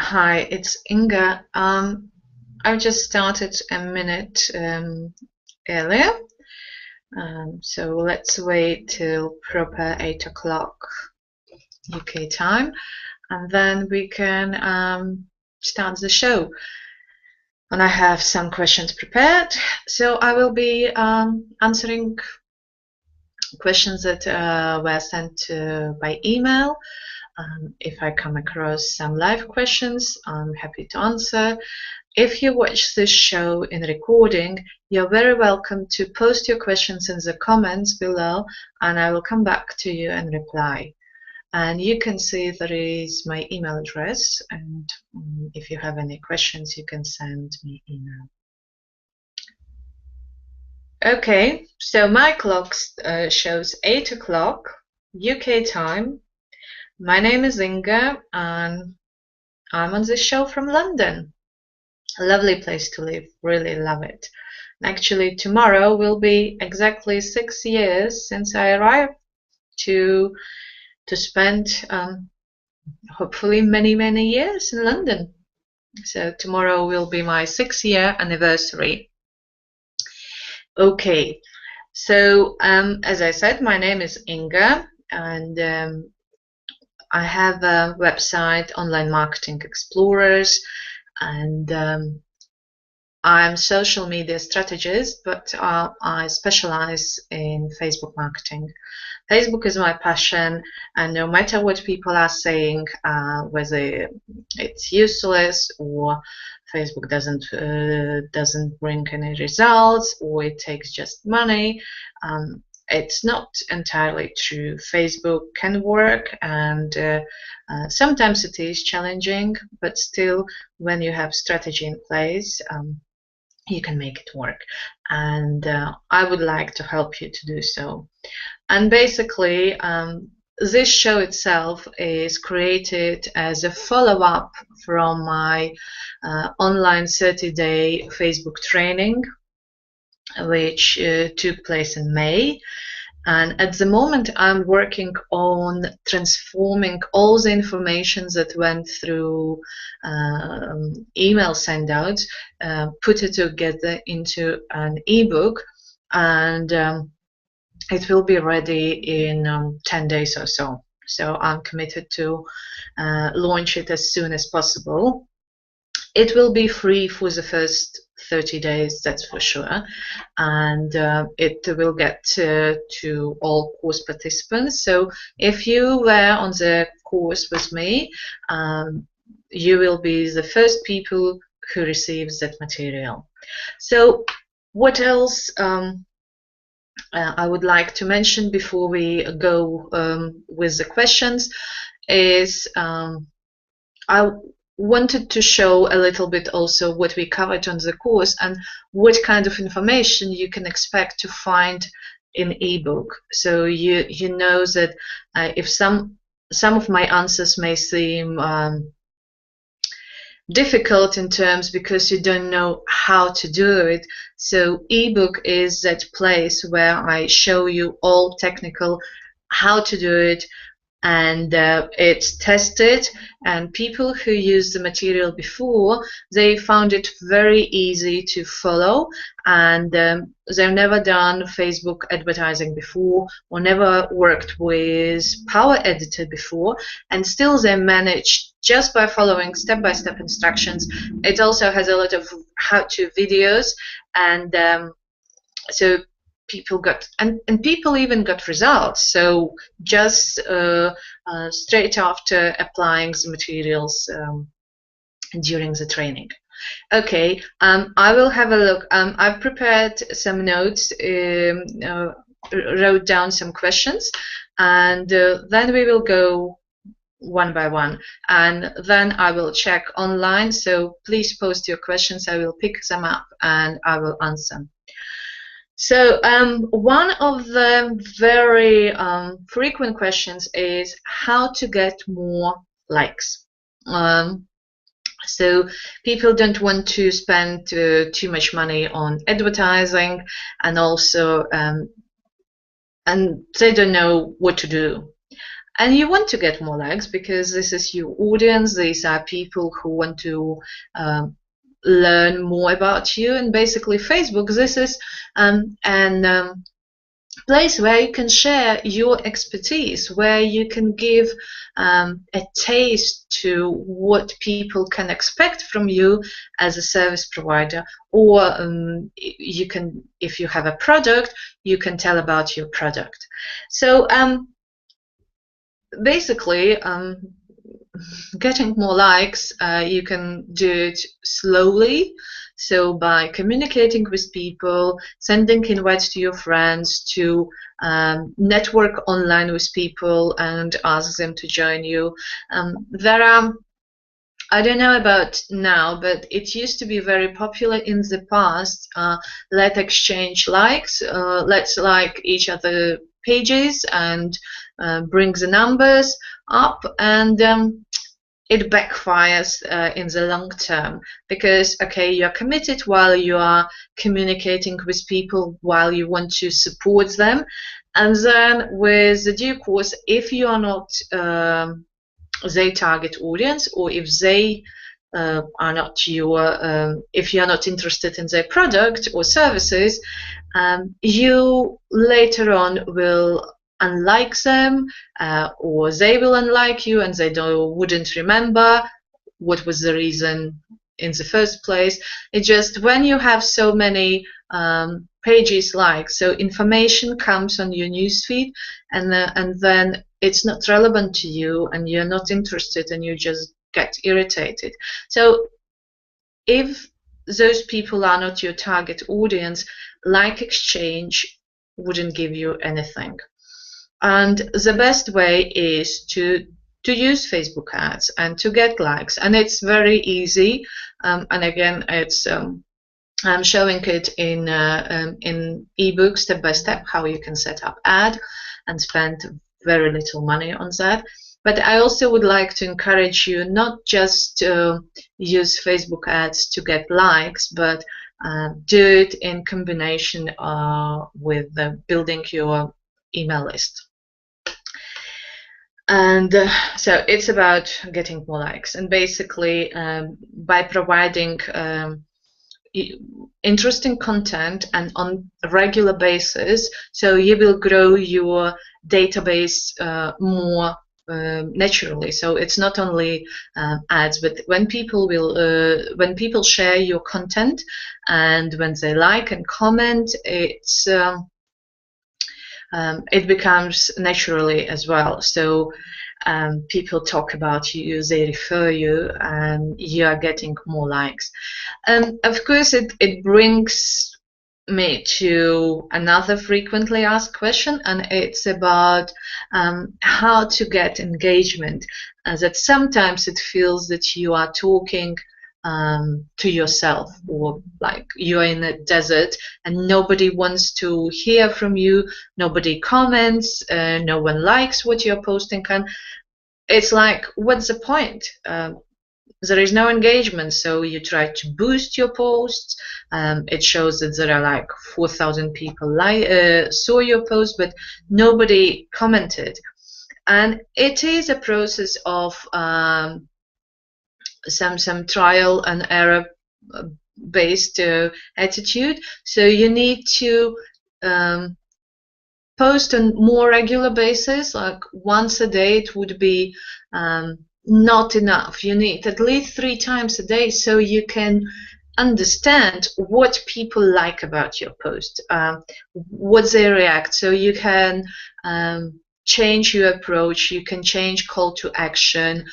Hi, it's Inga. I just started a minute earlier, so let's wait till proper 8 o'clock UK time, and then we can start the show. And I have some questions prepared, so I will be answering questions that were sent by email. If I come across some live questions, I'm happy to answer. If you watch this show in recording, you're very welcome to post your questions in the comments below, and I will come back to you and reply. And you can see there is my email address, and if you have any questions, you can send me email. Okay, so my clock shows 8 o'clock UK time. My name is Inga, and I'm on this show from London. A lovely place to live, really love it. Actually, tomorrow will be exactly 6 years since I arrived to spend hopefully many years in London. So tomorrow will be my 6-year anniversary. Okay, so as I said, my name is Inga, and I have a website, Online Marketing Explorers, and I'm social media strategist, but I specialize in Facebook marketing. Facebook is my passion, and no matter what people are saying, whether it's useless or Facebook doesn't bring any results or it takes just money, it's not entirely true. Facebook can work, and sometimes it is challenging, but still, when you have strategy in place, you can make it work. And I would like to help you to do so. And basically, this show itself is created as a follow-up from my online 30-day Facebook training, which took place in May. And at the moment, I'm working on transforming all the information that went through email sendouts, put it together into an ebook, and it will be ready in 10 days or so. So I'm committed to launch it as soon as possible. It will be free for the first 30 days, that's for sure, and it will get to all course participants. So if you were on the course with me, you will be the first people who receives that material. So what else I would like to mention before we go with the questions is I wanted to show a little bit also what we covered on the course and what kind of information you can expect to find in ebook. So you know that if some of my answers may seem difficult in terms because you don't know how to do it, so ebook is that place where I show you all technical how to do it, and it's tested, and people who used the material before, they found it very easy to follow, and they've never done Facebook advertising before or never worked with Power Editor before, and still they managed just by following step-by-step instructions. It also has a lot of how-to videos, and so people got, and people even got results. So just straight after applying the materials during the training. Okay, I will have a look. I've prepared some notes, wrote down some questions, and then we will go one by one, and then I will check online. So please post your questions. I will pick them up and I will answer. So one of the very frequent questions is how to get more likes. So people don't want to spend too much money on advertising, and also and they don't know what to do. And you want to get more likes because this is your audience. These are people who want to learn more about you. And basically, Facebook, this is an place where you can share your expertise, where you can give a taste to what people can expect from you as a service provider, or you can, if you have a product, you can tell about your product. So basically, getting more likes, you can do it slowly. So by communicating with people, sending invites to your friends, to network online with people and ask them to join you. There are, I don't know about now, but it used to be very popular in the past. Let's exchange likes, let's like each other pages and bring the numbers up, and it backfires in the long term, because okay, you're committed while you are communicating with people, while you want to support them, and then with the due course, if you are not their target audience, or if they are not your, if you are not interested in their product or services, you later on will unlike them, or they will unlike you, and they wouldn't remember what was the reason in the first place. It's just when you have so many pages liked, so information comes on your newsfeed, and then it's not relevant to you, and you're not interested, and you just get irritated. So if those people are not your target audience, like exchange wouldn't give you anything. And the best way is to use Facebook ads and to get likes, and it's very easy. And again, it's I'm showing it in ebook step by step how you can set up ad and spend very little money on that. But I also would like to encourage you not just to use Facebook ads to get likes, but do it in combination with building your email list. And so it's about getting more likes, and basically by providing interesting content and on a regular basis, so you will grow your database more naturally. So it's not only ads, but when people share your content and when they like and comment, it's it becomes naturally as well. So people talk about you, they refer you, and you are getting more likes. Of course, it brings me to another frequently asked question, and it's about how to get engagement. That sometimes it feels that you are talking to yourself, or like you're in a desert and nobody wants to hear from you, nobody comments, no one likes what you're posting, and it's like, what's the point? There is no engagement, so you try to boost your posts. It shows that there are like 4,000 people saw your post, but nobody commented. And it is a process of some trial and error based attitude. So you need to post on more regular basis, like once a day. It would be not enough. You need at least 3 times a day, so you can understand what people like about your post, what they react, so you can change your approach, you can change call to action,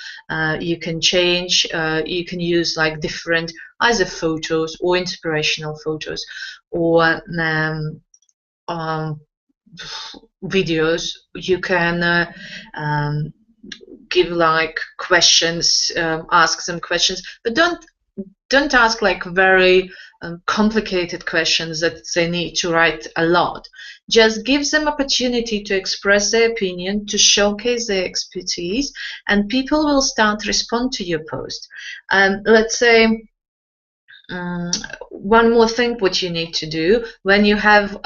you can change, you can use like different either photos or inspirational photos, or videos. You can give like questions, ask some questions, but don't ask like very complicated questions that they need to write a lot. Just give them opportunity to express their opinion, to showcase their expertise, and people will start to respond to your post. Let's say one more thing what you need to do when you have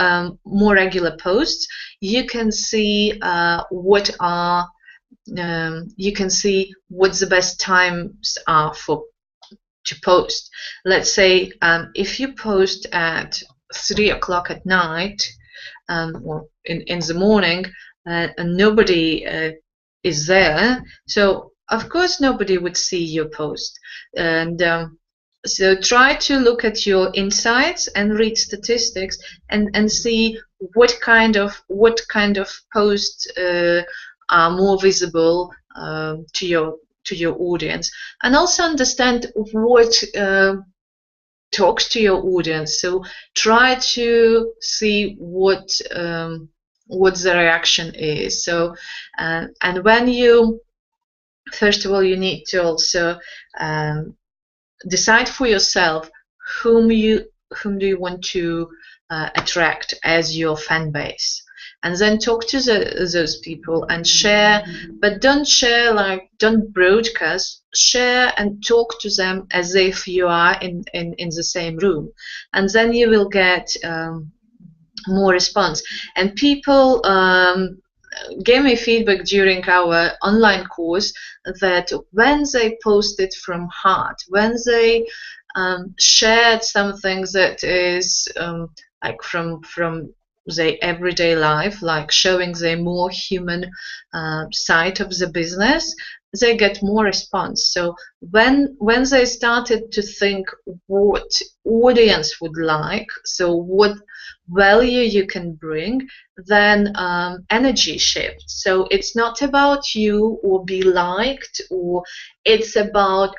more regular posts, you can see what are you can see what the best times are to post. Let's say if you post at 3 o'clock at night, or in the morning, and nobody is there, so of course nobody would see your post. And so try to look at your insights and read statistics and see what kind of posts are more visible to your audience, and also understand what talks to your audience. So try to see what the reaction is. So and when you, first of all, you need to also decide for yourself whom do you want to attract as your fan base, and then talk to those people and share, but don't broadcast, share and talk to them as if you are in the same room, and then you will get more response. And people gave me feedback during our online course that when they posted from heart, when they shared something that is like from their everyday life, like showing the more human side of the business, they get more response. So when they started to think what audience would like, so what value you can bring, then energy shifts. So it's not about you or be liked, or it's about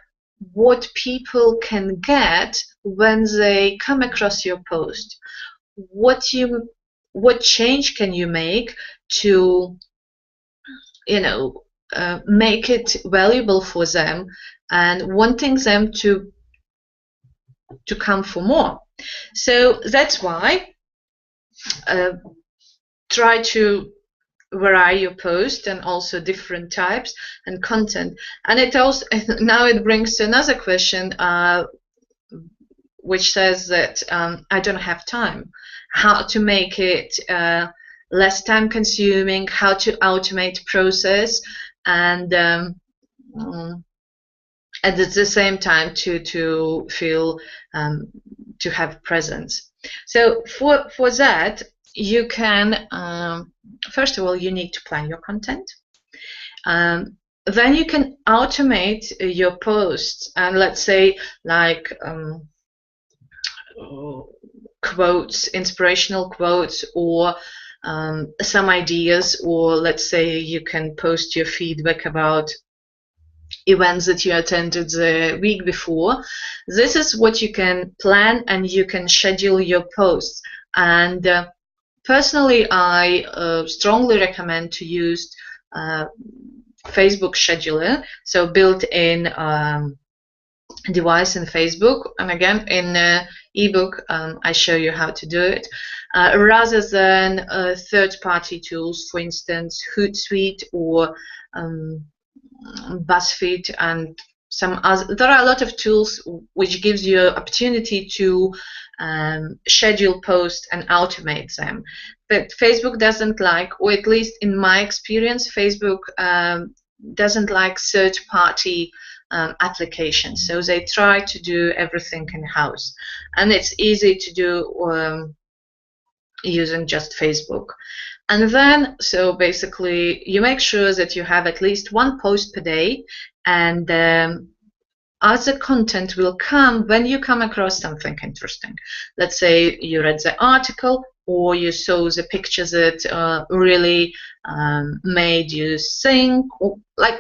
what people can get when they come across your post. What change can you make to make it valuable for them and wanting them to come for more. So that's why try to vary your post and also different types and content. And it also now it brings to another question, which says that I don't have time. How to make it less time consuming, how to automate process, and at the same time to feel to have presence. So for that, you can first of all, you need to plan your content. Then you can automate your posts, and let's say like quotes, inspirational quotes, or some ideas, or let's say you can post your feedback about events that you attended the week before. This is what you can plan, and you can schedule your posts. And personally, I strongly recommend to use Facebook Scheduler, so built-in device in Facebook. And again, in ebook, I show you how to do it, rather than third-party tools, for instance, Hootsuite or BuzzFeed and some other. There are a lot of tools which gives you opportunity to schedule posts and automate them. But Facebook doesn't like, or at least in my experience, Facebook doesn't like third-party applications. So they try to do everything in-house, and it's easy to do using just Facebook. And then, so basically, you make sure that you have at least one post per day, and other content will come when you come across something interesting. Let's say you read the article, or you saw the picture that really made you think, or like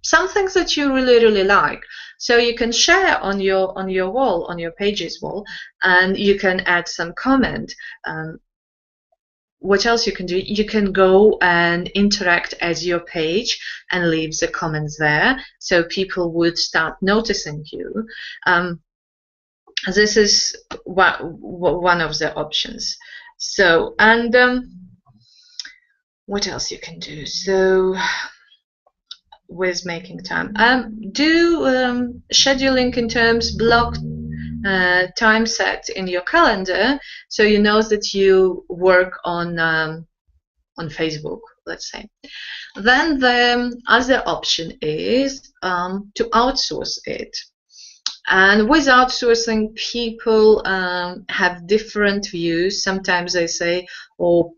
something that you really like. So you can share on your wall, on your pages wall, and you can add some comment. What else you can do? You can go and interact as your page and leave the comments there, so people would start noticing you. This is one of the options. So, and what else you can do? So, with making time, do scheduling in terms block time set in your calendar, so you know that you work on Facebook let's say. Then the other option is to outsource it. And with outsourcing, people have different views. Sometimes they say, oh,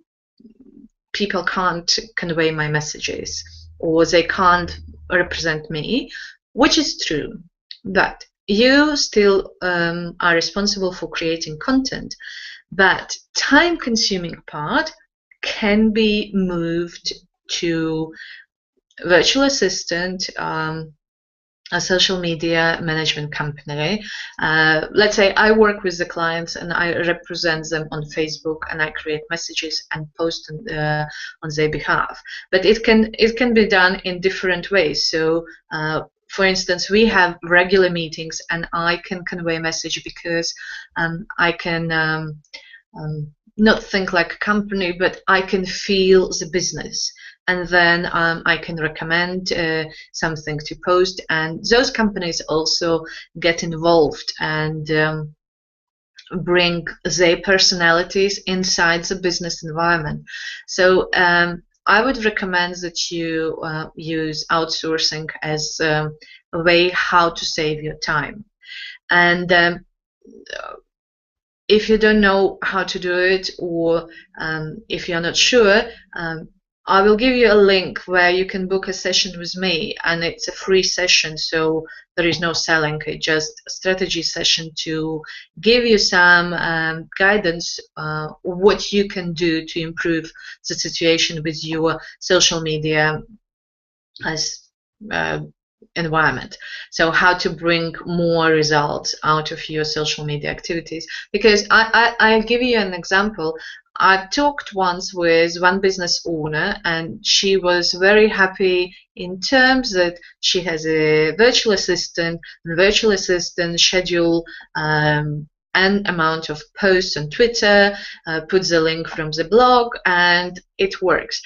people can't convey my messages, or they can't represent me, which is true. But you still are responsible for creating content. But time-consuming part can be moved to virtual assistant, a social media management company. Let's say I work with the clients and I represent them on Facebook, and I create messages and post on their behalf. But it can be done in different ways. So for instance, we have regular meetings and I can convey a message because I can not think like a company, but I can feel the business. And then I can recommend something to post, and those companies also get involved and bring their personalities inside the business environment. So I would recommend that you use outsourcing as a way how to save your time. And if you don't know how to do it, or if you're not sure, I will give you a link where you can book a session with me, and it's a free session, so there is no selling. It's just a strategy session to give you some guidance what you can do to improve the situation with your social media as environment. So how to bring more results out of your social media activities. Because I'll give you an example. I talked once with one business owner, and she was very happy in terms that she has a virtual assistant, and virtual assistant schedule an amount of posts on Twitter, puts the link from the blog, and it works.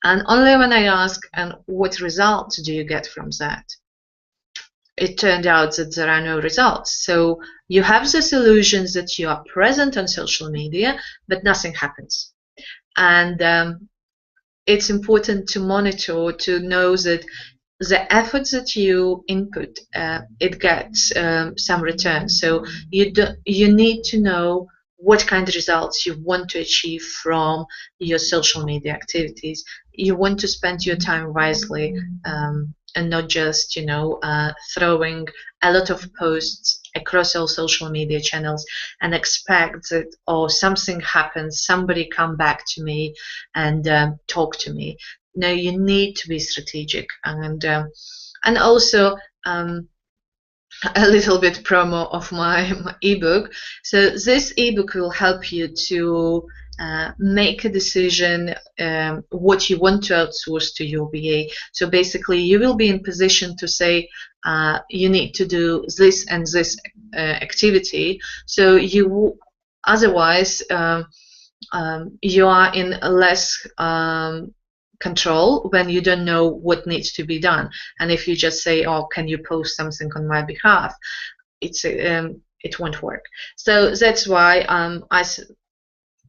And only when I asked, and what results do you get from that? It turned out that there are no results. So you have the solutions that you are present on social media, but nothing happens. And it's important to monitor, to know that the efforts that you input, it gets some return. So you need to know what kind of results you want to achieve from your social media activities. You want to spend your time wisely, and not just, throwing a lot of posts across all social media channels and expect that, oh, something happens, somebody come back to me and talk to me. No, you need to be strategic, and also a little bit promo of my ebook. So this ebook will help you to make a decision what you want to outsource to your VA. So basically, you will be in position to say you need to do this and this activity. So you otherwise you are in less control when you don't know what needs to be done. And if you just say, oh, can you post something on my behalf, it won't work. So that's why I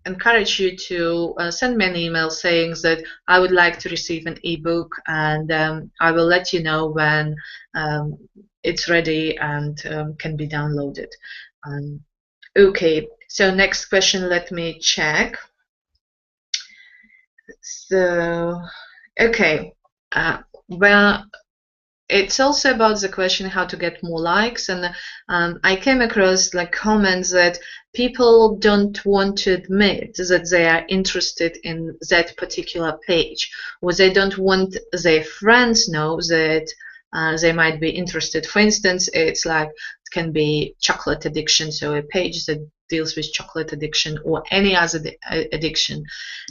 encourage you to send me an email saying that I would like to receive an ebook, and I will let you know when it's ready and can be downloaded. Okay, so next question, let me check. So, okay, well, it's also about the question how to get more likes, and I came across like comments that people don't want to admit that they are interested in that particular page, or they don't want their friends know that they might be interested. For instance, it's like it can be chocolate addiction, so a page that deals with chocolate addiction or any other addiction,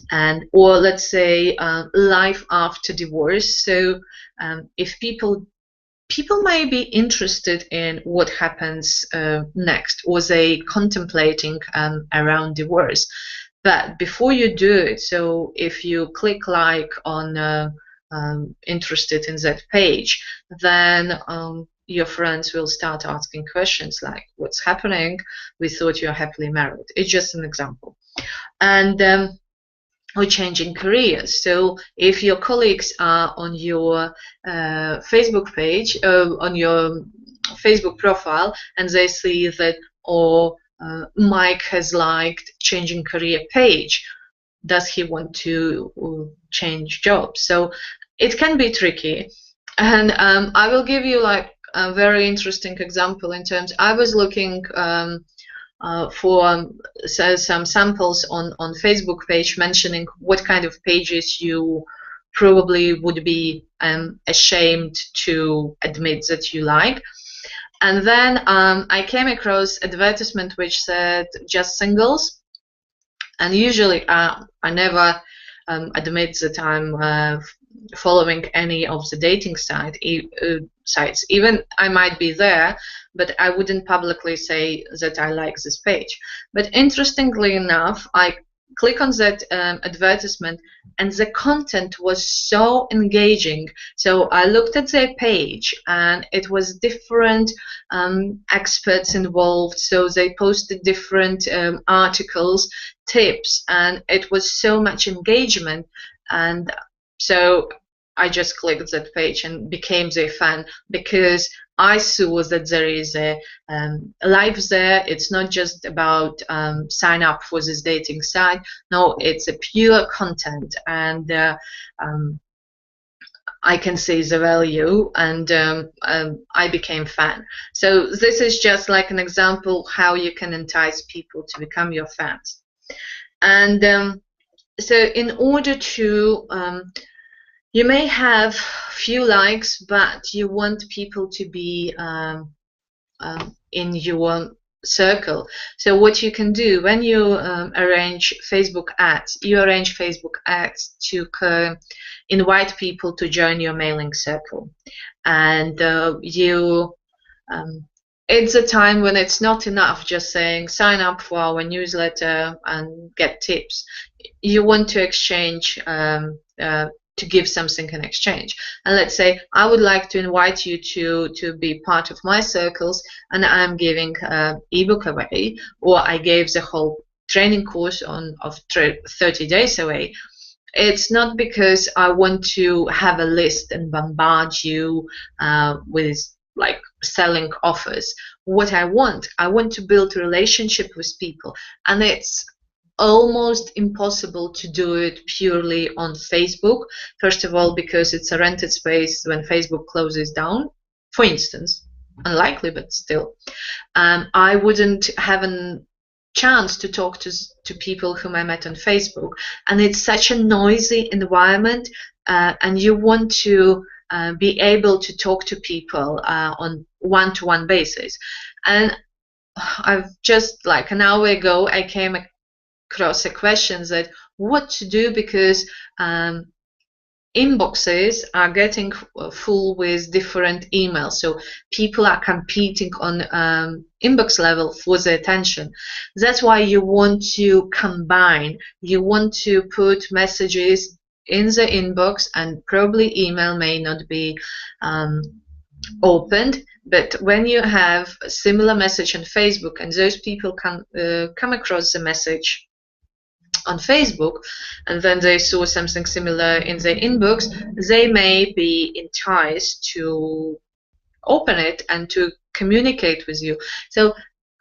and or let's say life after divorce. So if people may be interested in what happens next, or they contemplating around divorce, but before you do it, so if you click like on interested in that page, then your friends will start asking questions like, what's happening? We thought you're happily married. It's just an example. And or changing careers. So if your colleagues are on your Facebook page, on your Facebook profile, and they see that, or Mike has liked changing career page, does he want to change jobs? So it can be tricky. And I will give you like a very interesting example in terms, I was looking for some samples on Facebook page mentioning what kind of pages you probably would be ashamed to admit that you like. And then I came across advertisement which said just singles. And usually I never admit that I'm following any of the dating sites. Even I might be there, but I wouldn't publicly say that I like this page. But interestingly enough, I click on that advertisement, and the content was so engaging. So I looked at their page, and it was different experts involved. So they posted different articles, tips, and it was so much engagement. And so I just clicked that page and became their fan, because I saw that there is a life there. It's not just about sign up for this dating site. No, it's a pure content, and I can see the value, and I became fan. So this is just like an example how you can entice people to become your fans. And so in order to you may have few likes, but you want people to be in your circle. So what you can do when you arrange Facebook ads, you arrange Facebook ads to invite people to join your mailing circle. And it's a time when it's not enough just saying sign up for our newsletter and get tips. You want to exchange, to give something in exchange. And let's say I would like to invite you to be part of my circles, and I'm giving ebook away, or I gave the whole training course of 30 days away. It's not because I want to have a list and bombard you with like selling offers. What I want to build a relationship with people, and it's almost impossible to do it purely on Facebook. First of all, because it's a rented space when Facebook closes down, for instance. Unlikely, but still. I wouldn't have a chance to talk to people whom I met on Facebook. And it's such a noisy environment, and you want to be able to talk to people on one-to-one basis. And I've just like an hour ago, I came across a question that what to do, because inboxes are getting full with different emails, so people are competing on inbox level for the attention. That's why you want to combine. You want to put messages in the inbox, and probably email may not be opened, but when you have a similar message on Facebook and those people can come across the message on Facebook, and then they saw something similar in their inbox, they may be enticed to open it and to communicate with you. So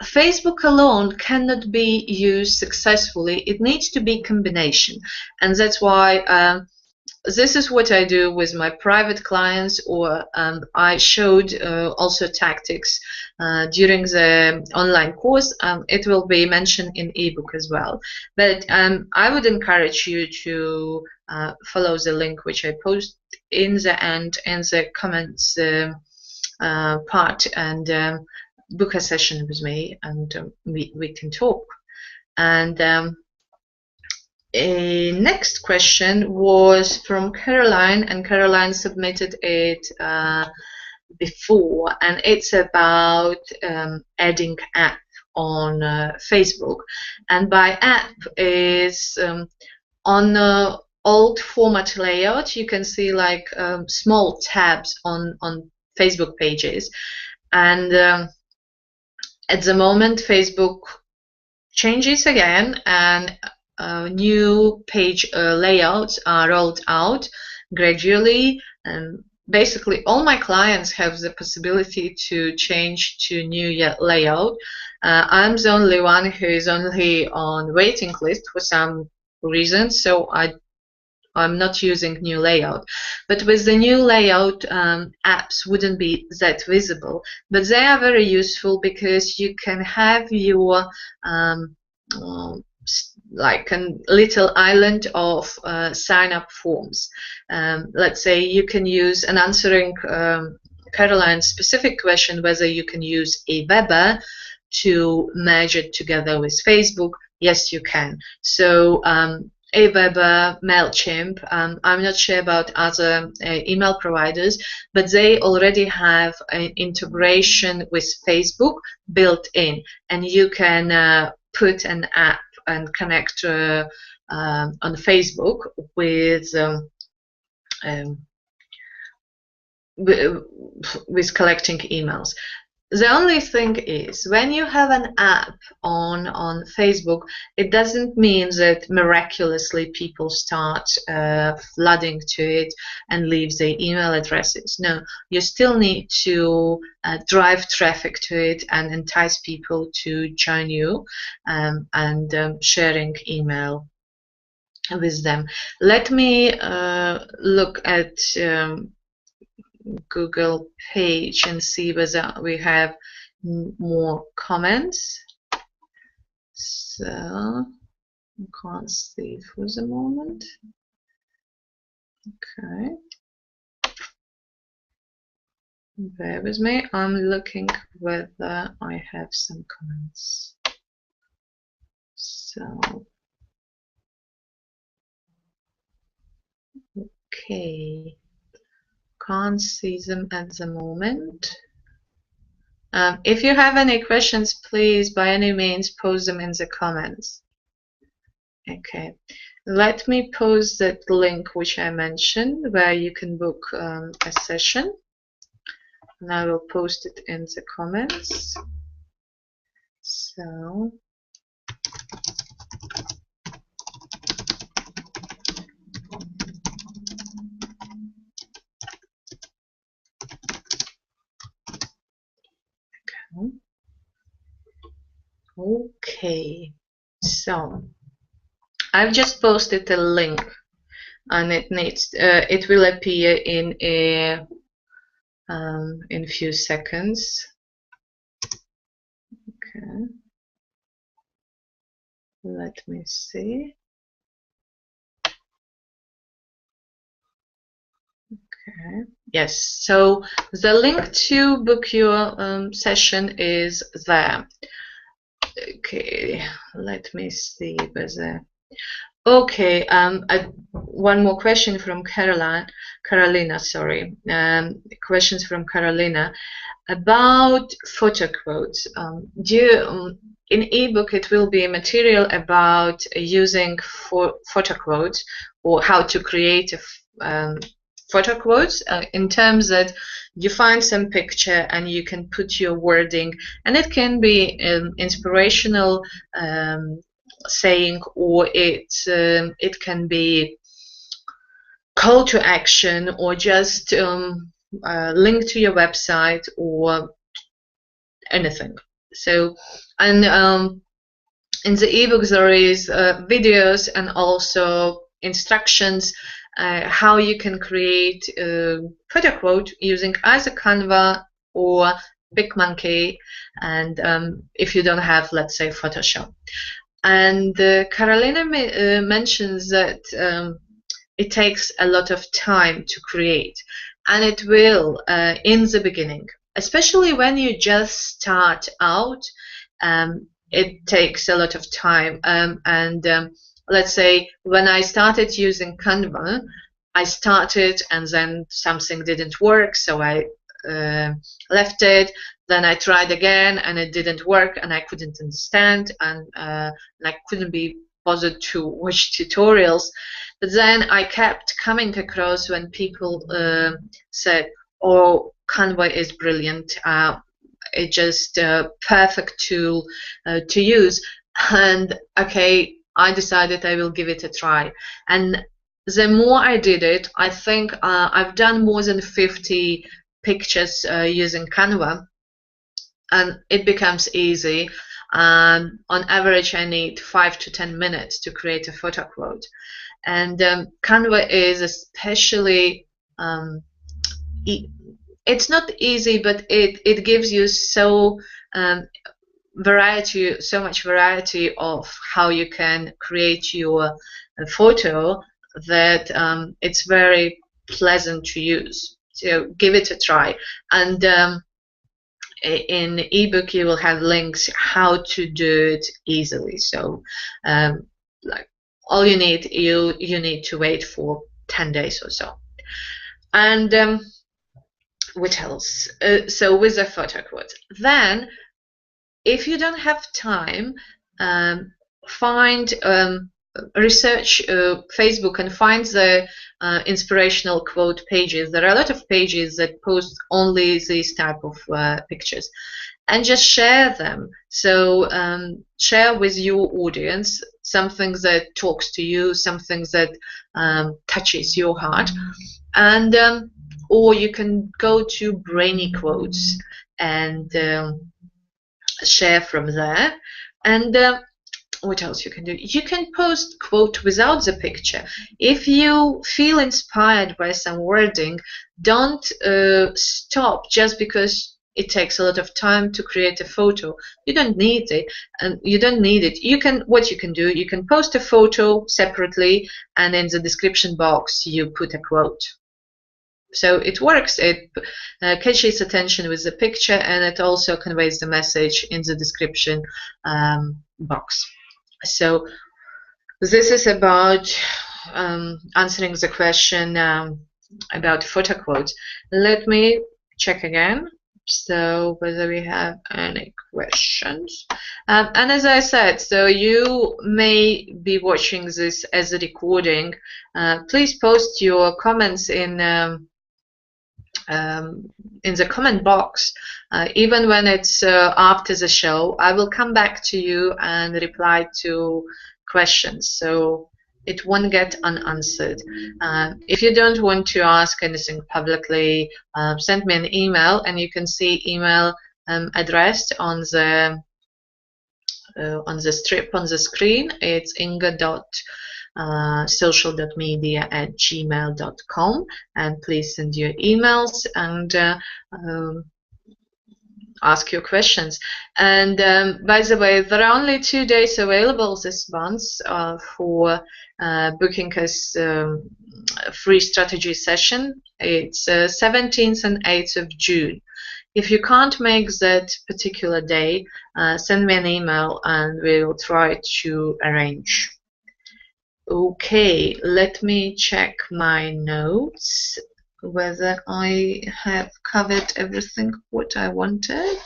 Facebook alone cannot be used successfully. It needs to be combination, and that's why this is what I do with my private clients, or I showed also tactics during the online course. It will be mentioned in ebook as well. But I would encourage you to follow the link which I post in the end in the comments part, and book a session with me, and we can talk. And a next question was from Caroline, and Caroline submitted it before, and it's about adding app on Facebook. And by app is on old format layout, you can see like small tabs on Facebook pages. And at the moment, Facebook changes again, and new page layouts are rolled out gradually, and basically all my clients have the possibility to change to new layout. I'm the only one who is only on waiting list for some reason, so I'm not using new layout. But with the new layout, apps wouldn't be that visible, but they are very useful because you can have your like a little island of sign-up forms. Let's say you can use an answering Caroline's specific question whether you can use Aweber to merge it together with Facebook. Yes, you can. So Aweber, MailChimp, I'm not sure about other email providers, but they already have an integration with Facebook built in, and you can put an app and connect on Facebook with collecting emails. The only thing is, when you have an app on Facebook, it doesn't mean that miraculously people start flooding to it and leave their email addresses. No, you still need to drive traffic to it and entice people to join you and sharing email with them. Let me look at Google page and see whether we have more comments. So I can't see it for the moment. Okay, bear with me. I'm looking whether I have some comments. So okay, can't see them at the moment. If you have any questions, please by any means post them in the comments. Okay, let me post that link which I mentioned where you can book a session, and I will post it in the comments. So okay, so I've just posted a link, and it will appear in a few seconds. Okay, let me see. Okay. Yes, so the link to book your session is there. Okay, let me see whether. Okay, one more question from Carolina. Sorry, questions from Carolina about photo quotes. In ebook it will be material about using photo quotes or how to create a photo quotes in terms that you find some picture and you can put your wording, and it can be inspirational saying, or it can be call to action, or just link to your website or anything. So, and in the ebook there is videos and also instructions how you can create a photo quote using either Canva or PicMonkey, and if you don't have, let's say, Photoshop. And Carolina mentions that it takes a lot of time to create, and it will in the beginning, especially when you just start out. It takes a lot of time, and let's say when I started using Canva, I started and then something didn't work, so I left it. Then I tried again and it didn't work, and I couldn't understand, and I couldn't be bothered to watch tutorials. But then I kept coming across when people said, "Oh, Canva is brilliant. It's just a perfect tool to use." And okay, I decided I will give it a try. And the more I did it, I think I've done more than 50 pictures using Canva, and it becomes easy. On average, I need 5 to 10 minutes to create a photo quote. And Canva is especially, it's not easy, but it gives you so much variety of how you can create your photo, that it's very pleasant to use. So give it a try. And in ebook you will have links how to do it easily. So like all you need to wait for 10 days or so. And what else? So with the photo quote, then if you don't have time, research Facebook and find the inspirational quote pages. There are a lot of pages that post only these type of pictures, and just share them. So share with your audience something that talks to you, something that touches your heart, and or you can go to Brainy Quotes and share from there. And what else you can do? You can post quote without the picture. If you feel inspired by some wording, don't stop just because it takes a lot of time to create a photo. You don't need it, and you don't need it. What you can do, you can post a photo separately, and in the description box you put a quote. So it works. It catches attention with the picture, and it also conveys the message in the description box. So this is about answering the question about photo quotes. Let me check again, so whether we have any questions. And as I said, so you may be watching this as a recording. Please post your comments in the comment box, even when it's after the show. I will come back to you and reply to questions, so it won't get unanswered. If you don't want to ask anything publicly, send me an email, and you can see email addressed on the strip on the screen. It's inga.social.media@gmail.com, and please send your emails and ask your questions. And by the way, there are only 2 days available this month for booking us free strategy session. It's 17th and 8th of June. If you can't make that particular day, send me an email and we will try to arrange. Okay, let me check my notes whether I have covered everything what I wanted.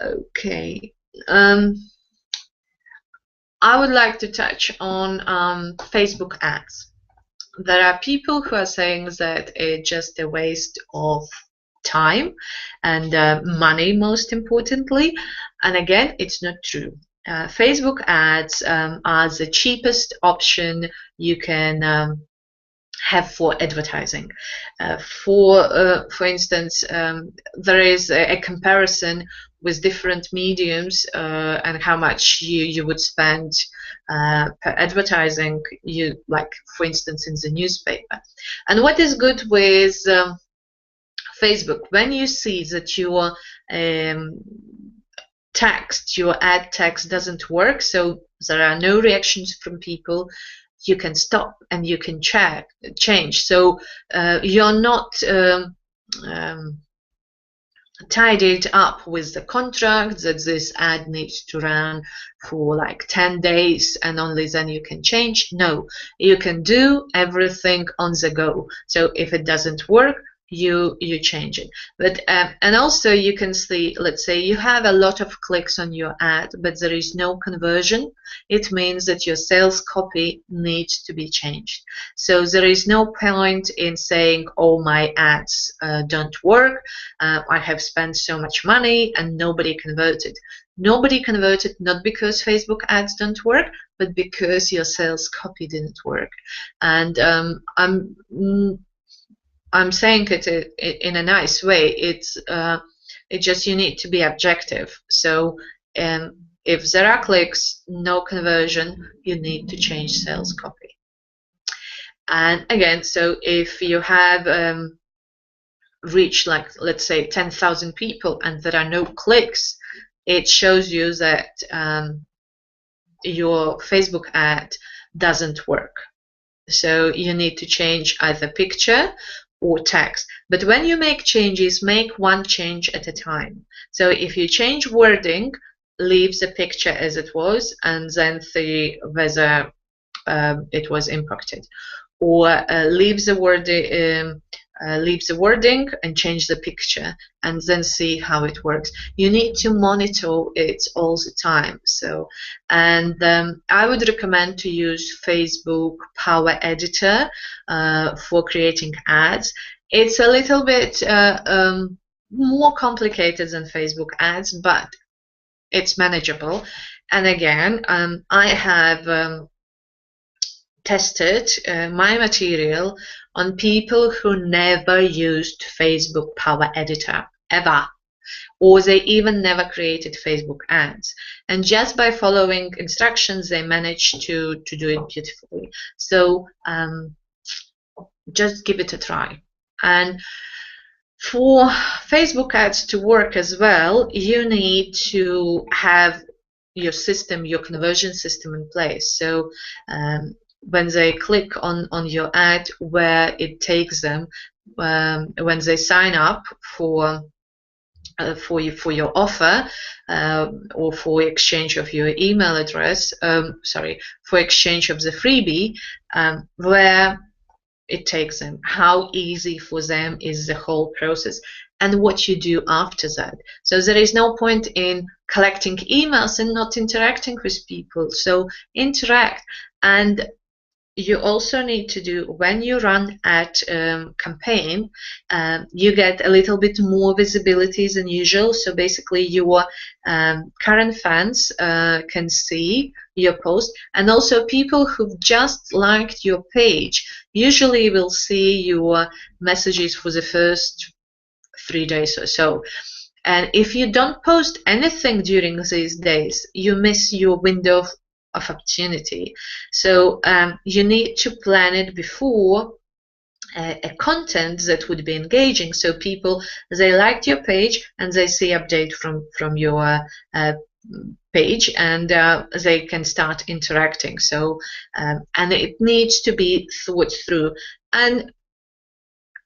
Okay, I would like to touch on Facebook ads. There are people who are saying that it's just a waste of time and money, most importantly. And again, it's not true. Facebook ads are the cheapest option you can have for advertising. For instance, there is a comparison with different mediums and how much you would spend per advertising, like for instance in the newspaper. And what is good with Facebook, when you see that your your ad text doesn't work, so there are no reactions from people, you can stop and you can change. So you're not tied up with the contract that this ad needs to run for like 10 days and only then you can change. No, you can do everything on the go. So if it doesn't work, you change it. But and also you can see, let's say you have a lot of clicks on your ad, but there is no conversion. It means that your sales copy needs to be changed. So there is no point in saying, oh, my ads don't work, I have spent so much money and nobody converted. Nobody converted, not because Facebook ads don't work, but because your sales copy didn't work. And I'm saying it in a nice way. It's just you need to be objective. So if there are clicks, no conversion, you need to change sales copy. And again, so if you have reached, like, let's say 10,000 people and there are no clicks, it shows you that your Facebook ad doesn't work. So you need to change either picture or text. But when you make changes, make one change at a time. So if you change wording, leave the picture as it was and then see whether it was impacted. Or leave the wording and change the picture and then see how it works. You need to monitor it all the time. So, and I would recommend to use Facebook Power Editor for creating ads. It's a little bit more complicated than Facebook ads, but it's manageable. And again, I have tested my material on people who never used Facebook Power Editor, ever, or they even never created Facebook ads. And just by following instructions, they managed to do it beautifully. So just give it a try. And for Facebook ads to work as well, you need to have your system, your conversion system in place. So when they click on your ad, where it takes them, when they sign up for your offer or for exchange of your email address, for exchange of the freebie, where it takes them, how easy for them is the whole process, and what you do after that. So there is no point in collecting emails and not interacting with people. So interact. And you also need to do, when you run ad campaign, you get a little bit more visibility than usual. So basically your current fans can see your post, and also people who've just liked your page usually will see your messages for the first 3 days or so. And if you don't post anything during these days, you miss your window of opportunity. So you need to plan it before, a content that would be engaging, so people, they liked your page and they see update from your page, and they can start interacting. So and it needs to be thought through. And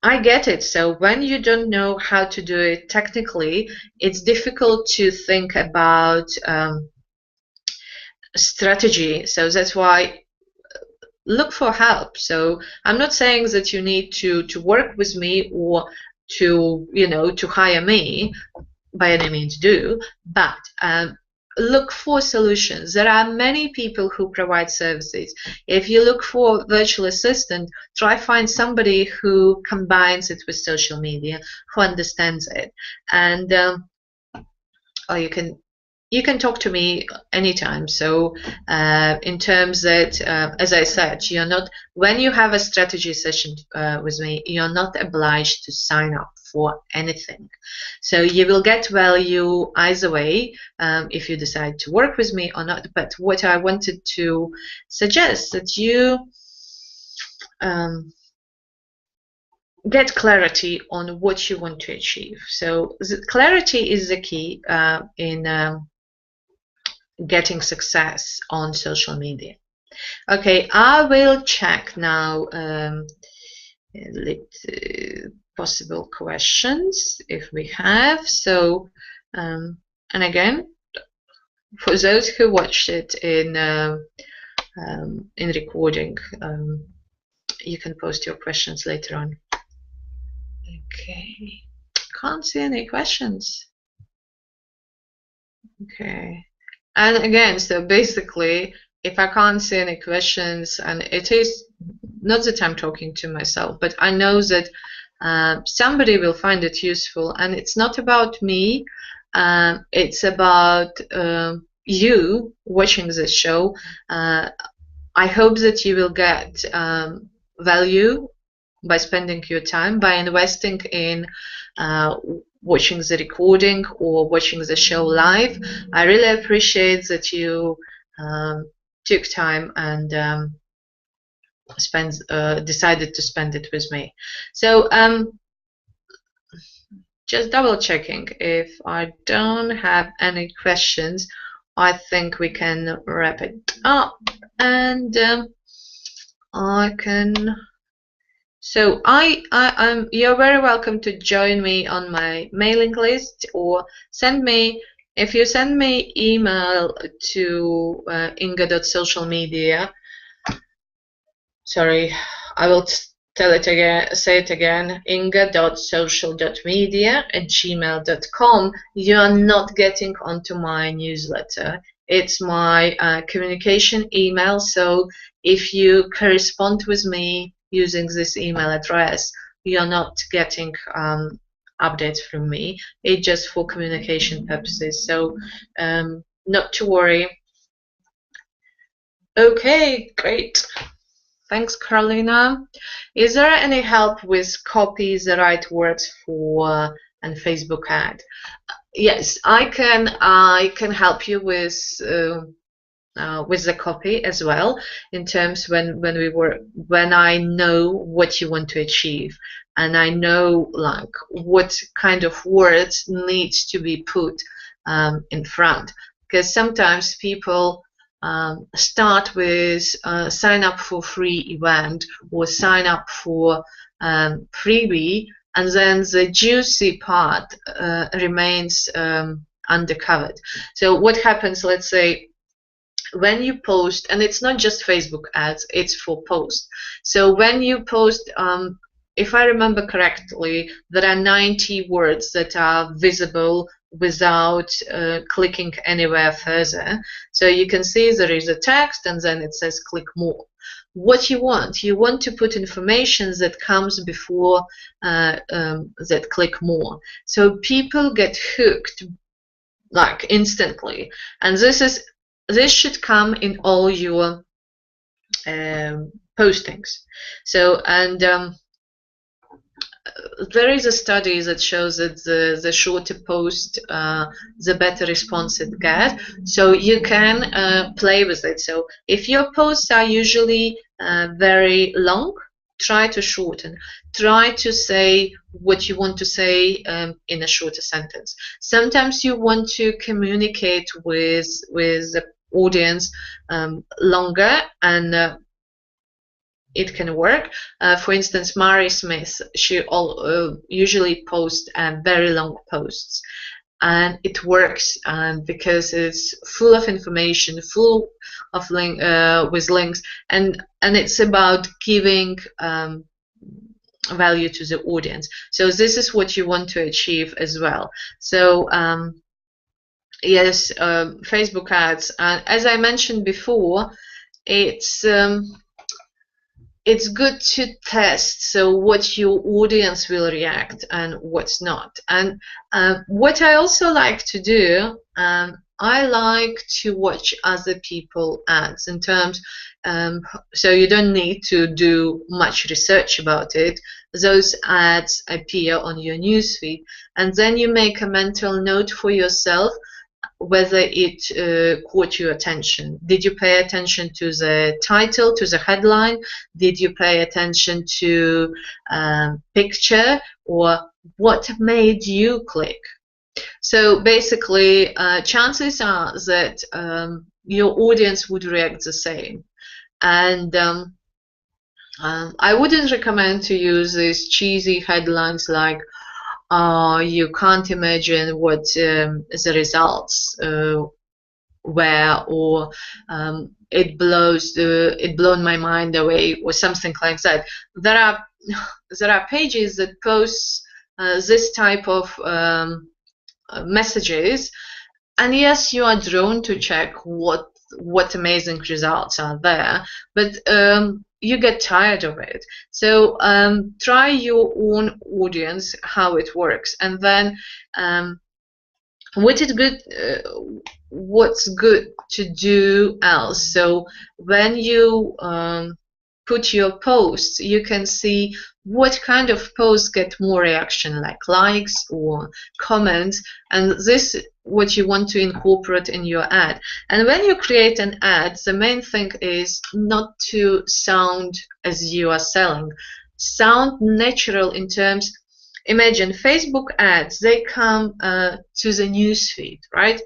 I get it. So when you don't know how to do it technically, it's difficult to think about strategy. So that's why look for help. So I'm not saying that you need to work with me or to hire me, by any means do, but look for solutions. There are many people who provide services. If you look for virtual assistant, try find somebody who combines it with social media, who understands it, and or you can talk to me anytime. So in terms that, as I said, you're not, when you have a strategy session with me, you're not obliged to sign up for anything. So you will get value either way, if you decide to work with me or not. But what I wanted to suggest, that you get clarity on what you want to achieve. So the clarity is the key in getting success on social media. Okay, I will check now possible questions if we have. So and again, for those who watched it in recording, you can post your questions later on. Okay, can't see any questions. Okay. And again, so basically, if I can't see any questions, and it is not that I'm talking to myself, but I know that somebody will find it useful, and it's not about me. It's about you watching this show. I hope that you will get value by spending your time, by investing in watching the recording or watching the show live. I really appreciate that you took time and decided to spend it with me. So just double checking if I don't have any questions. I think we can wrap it up, and I can. So you're very welcome to join me on my mailing list, or send me, if you send me email to inga.socialmedia. Sorry, I will tell it again, say it again, inga.social.media@gmail.com. You are not getting onto my newsletter. It's my communication email, so if you correspond with me using this email address, you're not getting updates from me. It's just for communication purposes, so not to worry. Okay, great. Thanks, Carolina. Is there any help with copy the right words for and Facebook ad? Yes, I can help you with the copy as well, in terms when I know what you want to achieve, and I know like what kind of words needs to be put in front, because sometimes people start with sign up for free event or sign up for freebie, and then the juicy part remains undercovered. So what happens, let's say, when you post, and it's not just Facebook ads, it's for posts. So when you post, if I remember correctly, there are 90 words that are visible without clicking anywhere further. So you can see there is a text, and then it says click more. What you want to put information that comes before that click more. So people get hooked like instantly, and this should come in all your postings. So, and there is a study that shows that the shorter post, the better response it gets. So you can play with it. So if your posts are usually very long, try to shorten. Try to say what you want to say in a shorter sentence. Sometimes you want to communicate with the audience longer, and it can work. For instance, Mari Smith, she usually posts very long posts, and it works because it's full of information, full of with links, and it's about giving value to the audience. So this is what you want to achieve as well. So yes, Facebook ads, as I mentioned before, it's good to test, so what your audience will react and what's not. And what I also like to do, I like to watch other people ads in terms, so you don't need to do much research about it. Those ads appear on your newsfeed, and then you make a mental note for yourself whether it caught your attention. Did you pay attention to the title, to the headline? Did you pay attention to picture, or what made you click? So basically, chances are that your audience would react the same. And I wouldn't recommend to use these cheesy headlines like, you can't imagine what the results were, or it blown my mind away, or something like that. There are pages that post this type of messages, and yes, you are drawn to check what amazing results are there, but you get tired of it. So try your own audience, how it works, and then what is good, what's good to do else? So when you put your posts, you can see what kind of posts get more reaction, like likes or comments, and this what you want to incorporate in your ad. And when you create an ad, the main thing is not to sound as you are selling. Sound natural in terms, imagine Facebook ads, they come to the newsfeed, right?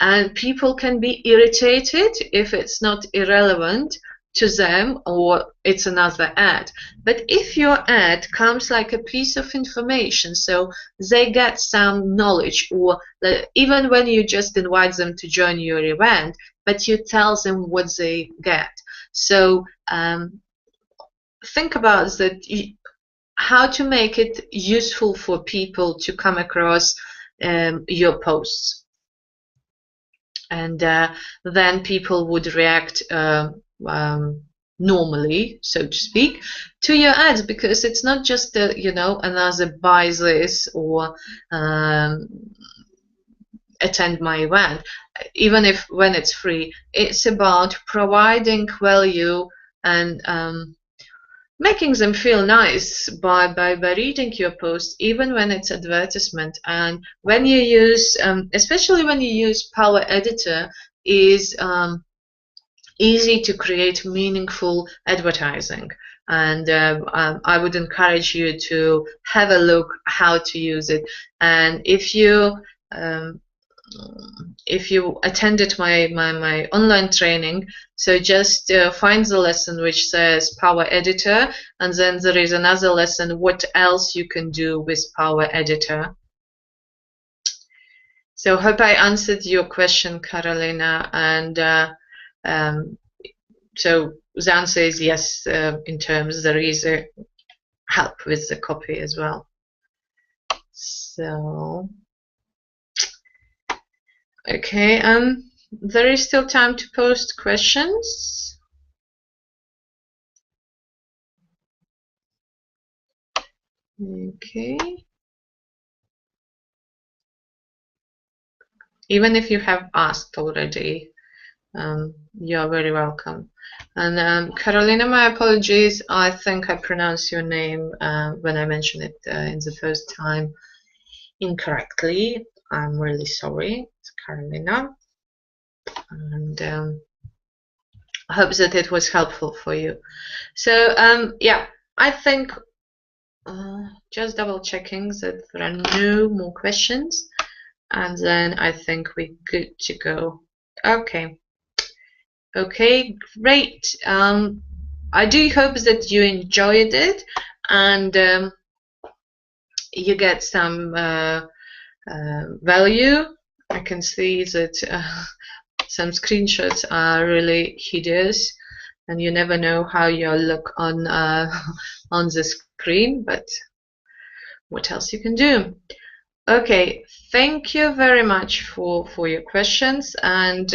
And people can be irritated if it's not irrelevant to them or it's another ad. But if your ad comes like a piece of information, so they get some knowledge, or even when you just invite them to join your event, but you tell them what they get. So think about that, how to make it useful for people to come across your posts. And then people would react normally, so to speak, to your ads, because it's not just another buy this or attend my event. Even if when it's free, it's about providing value and making them feel nice by reading your post, even when it's advertisement. And when you use, especially when you use Power Editor, is easy to create meaningful advertising. And I would encourage you to have a look how to use it. And if you attended my online training, so just find the lesson which says Power Editor, and then there is another lesson what else you can do with Power Editor. So hope I answered your question, Carolina, and so the answer is yes, in terms there is a help with the copy as well. So okay, there is still time to post questions. Okay. Even if you have asked already, you are very welcome. And Carolina, my apologies. I think I pronounced your name when I mentioned it in the first time incorrectly. I'm really sorry. It's Carolina. And I hope that it was helpful for you. So yeah, I think just double checking that there are no more questions, and then I think we're good to go. Okay. Okay, great. I do hope that you enjoyed it and you get some value. I can see that some screenshots are really hideous, and you never know how you look on on the screen, but what else you can do? Okay, thank you very much for your questions, and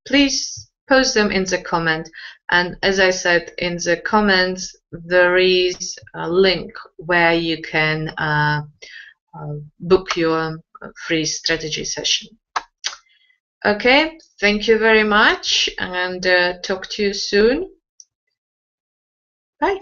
please post them in the comment. And as I said, in the comments there is a link where you can book your free strategy session. Okay, thank you very much, and talk to you soon. Bye.